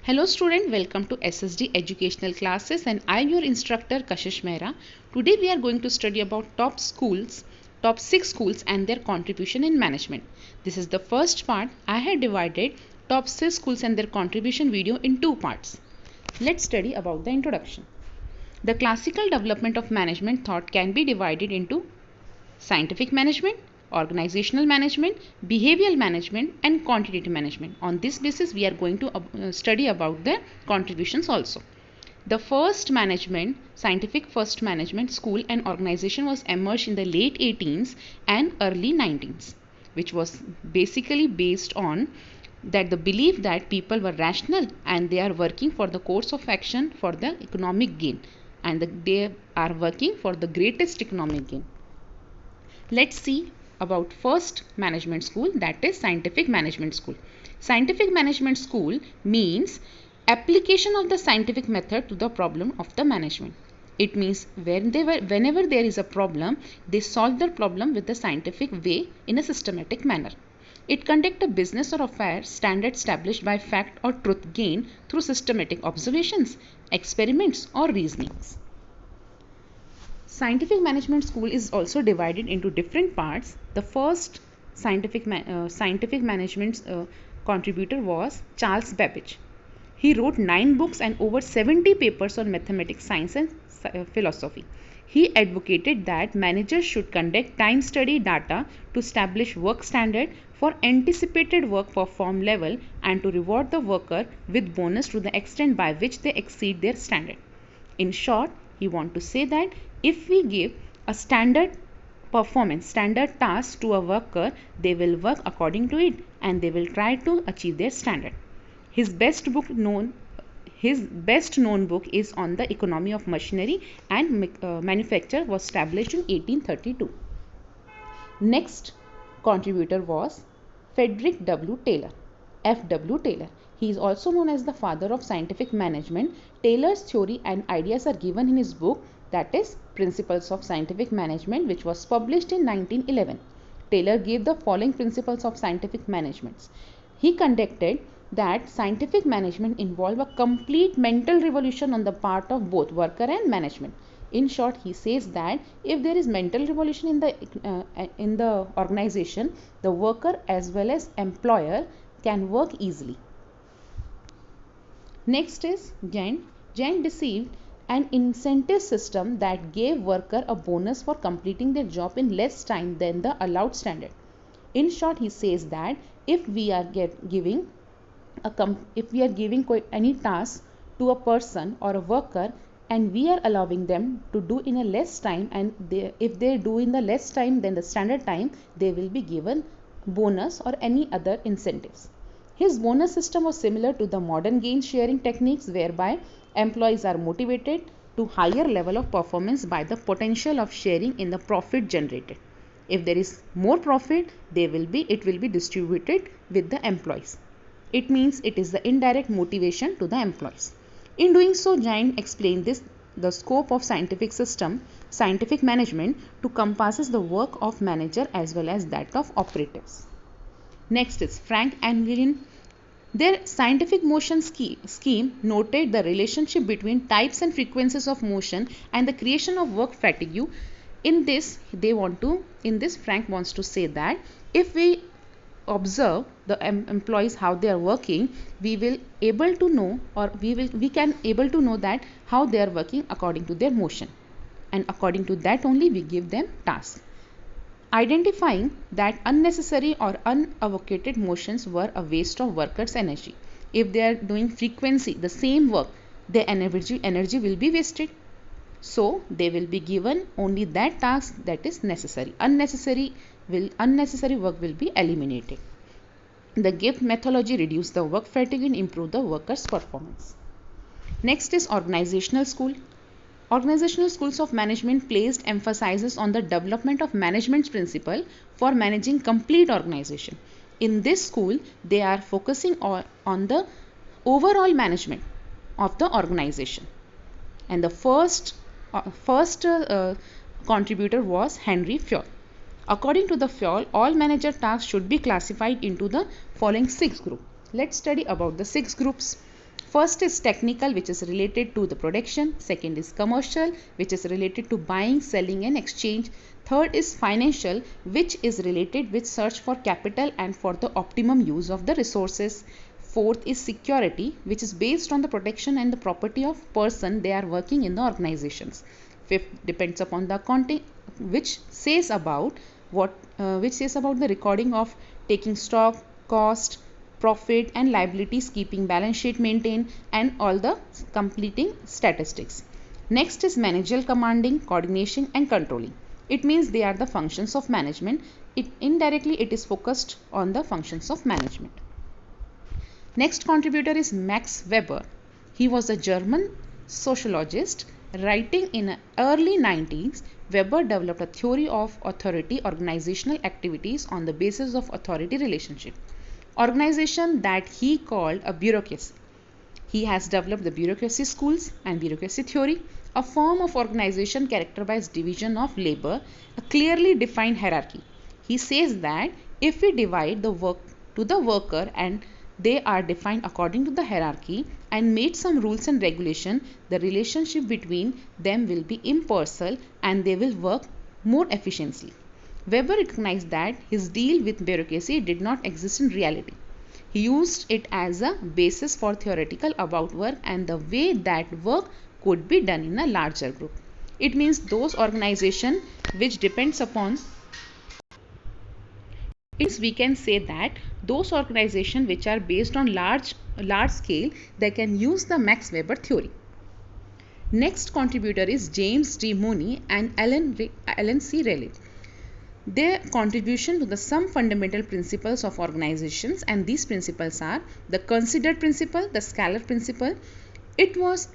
Hello student, welcome to SSD Educational Classes and I am your instructor Kashish Mehra. Today we are going to study about top 6 schools and their contribution in management. This is the first part. I had divided top 6 schools and their contribution video in 2 parts. Let's study about the introduction. The classical development of management thought can be divided into scientific management, organizational management, behavioral management and quantitative management. On this basis we are going to study about the contributions also. The first management, scientific first management school and organization was emerged in the late 18th and early 19th, which was basically based on that the belief that people were rational and they are working for the course of action for the economic gain and they are working for the greatest economic gain. Let's see about first management school, that is scientific management school. Scientific management school means application of the scientific method to the problem of the management. It means whenever there is a problem, they solve the problem with the scientific way in a systematic manner. It conducts a business or affair standard established by fact or truth gained through systematic observations, experiments or reasonings. Scientific management school is also divided into different parts. The first scientific management contributor was Charles Babbage. He wrote 9 books and over 70 papers on mathematics, science and philosophy. He advocated that managers should conduct time study data to establish work standard for anticipated work performed level and to reward the worker with bonus to the extent by which they exceed their standard. In short, he wants to say that if we give a standard performance, standard task to a worker, they will work according to it and they will try to achieve their standard. His best known book is on the economy of machinery and manufacture, was established in 1832. Next contributor was Frederick W. Taylor, F.W. Taylor. He is also known as the father of scientific management. Taylor's theory and ideas are given in his book, that is Principles of Scientific Management, which was published in 1911. Taylor gave the following principles of scientific management. He conducted that scientific management involve a complete mental revolution on the part of both worker and management. In short, he says that if there is mental revolution in the organization, the worker as well as employer can work easily. Next is Gantt. Gantt deceived an incentive system that gave worker a bonus for completing their job in less time than the allowed standard. In short, he says that if we are giving any task to a person or a worker and we are allowing them to do in a less time, and if they do in the less time than the standard time, they will be given bonus or any other incentives. His bonus system was similar to the modern gain sharing techniques, whereby employees are motivated to higher level of performance by the potential of sharing in the profit generated. If there is more profit, it will be distributed with the employees. It means it is the indirect motivation to the employees. In doing so, Gantt explained the scope of scientific management to compasses the work of manager as well as that of operatives. Next is Frank and William. Their scientific motion scheme noted the relationship between types and frequencies of motion and the creation of work fatigue. In this, Frank wants to say that if we observe the employees how they are working, we can able to know that how they are working according to their motion, and according to that only we give them tasks. Identifying that unnecessary or unavocated motions were a waste of workers' energy. If they are doing frequency, the same work, their energy will be wasted. So they will be given only that task that is necessary. Unnecessary work will be eliminated. The gift methodology reduces the work fatigue and improve the workers' performance. Next is organizational school. Organizational schools of management placed emphasis on the development of management principle for managing complete organization. In this school, they are focusing on the overall management of the organization. And the first contributor was Henry Fayol. According to the Fayol, all manager tasks should be classified into the following 6 groups. Let's study about the 6 groups. First is technical, which is related to the production. Second is commercial, which is related to buying, selling and exchange. Third is financial, which is related with search for capital and for the optimum use of the resources. Fourth is security, which is based on the protection and the property of person they are working in the organizations. Fifth depends upon the accounting, which says about the recording of taking stock, cost, profit and liabilities, keeping balance sheet maintained and all the completing statistics. Next is managerial, commanding, coordination and controlling. It means they are the functions of management. Indirectly it is focused on the functions of management. Next contributor is Max Weber. He was a German sociologist. Writing in the early 90s, Weber developed a theory of authority organizational activities on the basis of authority relationship. Organization that he called a bureaucracy. He has developed the bureaucracy schools and bureaucracy theory, a form of organization characterized by division of labor, a clearly defined hierarchy. He says that if we divide the work to the worker and they are defined according to the hierarchy and made some rules and regulation, the relationship between them will be impartial and they will work more efficiently. Weber recognized that his deal with bureaucracy did not exist in reality. He used it as a basis for theoretical about work and the way that work could be done in a larger group. It means those organizations which depends upon we can say that those organizations which are based on large scale, they can use the Max Weber theory. Next contributor is James D. Money and Alan C. Rayleigh. Their contribution to the some fundamental principles of organizations, and these principles are the considered principle, the scalar principle. It was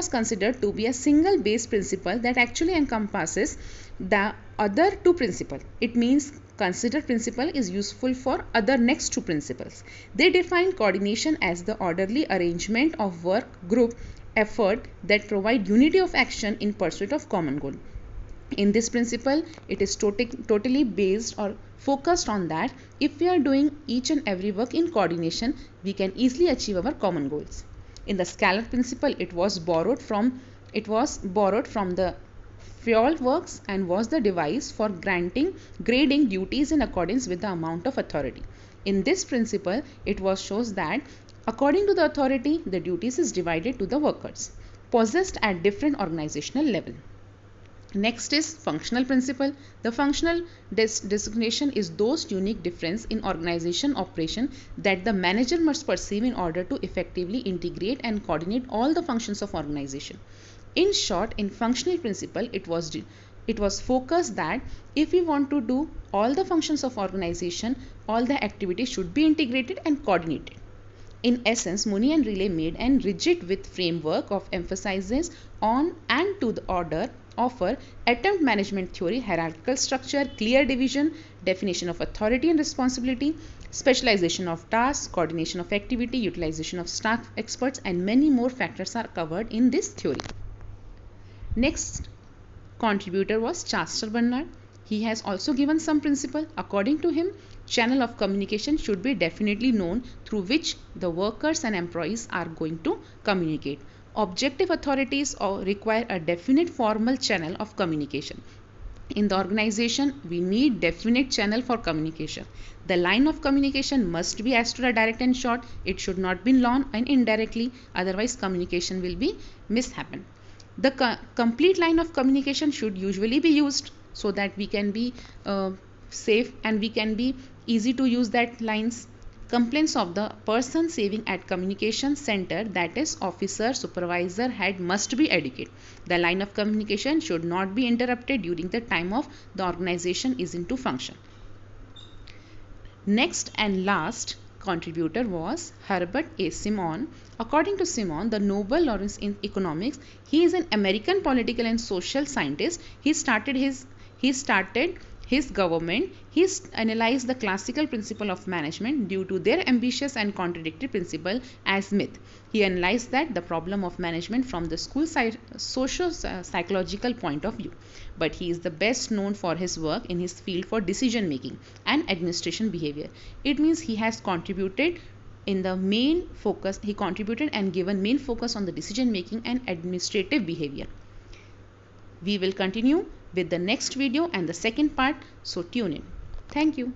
considered to be a single base principle that actually encompasses the other two principles. It means considered principle is useful for other next two principles. They define coordination as the orderly arrangement of work, group, effort that provide unity of action in pursuit of common goal. In this principle, it is totally based or focused on that if we are doing each and every work in coordination, we can easily achieve our common goals. In the scalar principle, it was borrowed from the Froel works and was the device for grading duties in accordance with the amount of authority. In this principle, it shows that according to the authority, the duties is divided to the workers possessed at different organizational level. Next is functional principle. The functional designation is those unique difference in organization operation that the manager must perceive in order to effectively integrate and coordinate all the functions of organization. In short, in functional principle, it was focused that if we want to do all the functions of organization, all the activities should be integrated and coordinated. In essence, Money and Rayleigh made an rigid with framework of emphasis on and to the order, offer attempt management theory, hierarchical structure, clear division, definition of authority and responsibility, specialization of tasks, coordination of activity, utilization of staff experts, and many more factors are covered in this theory. Next contributor was Chester Bernard. He has also given some principle. According to him, channel of communication should be definitely known through which the workers and employees are going to communicate. Objective authorities require a definite formal channel of communication. In the organization, we need definite channel for communication. The line of communication must be as to the direct and short. It should not be long and indirectly, otherwise communication will be mishappen. The complete line of communication should usually be used so that we can be safe and we can be easy to use that lines. Complaints of the person saving at communication center, that is officer, supervisor, head, must be adequate. The line of communication should not be interrupted during the time of the organization is into function. Next and last contributor was Herbert A. Simon. According to Simon, the Nobel laureate in economics, he is an American political and social scientist. He started his government. He analyzed the classical principle of management due to their ambitious and contradictory principle as myth. He analyzed that the problem of management from the social psychological point of view. But he is the best known for his work in his field for decision making and administration behavior. It means he has contributed in the main focus, he contributed and given main focus on the decision making and administrative behavior. We will continue with the next video and the second part, so tune in. Thank you.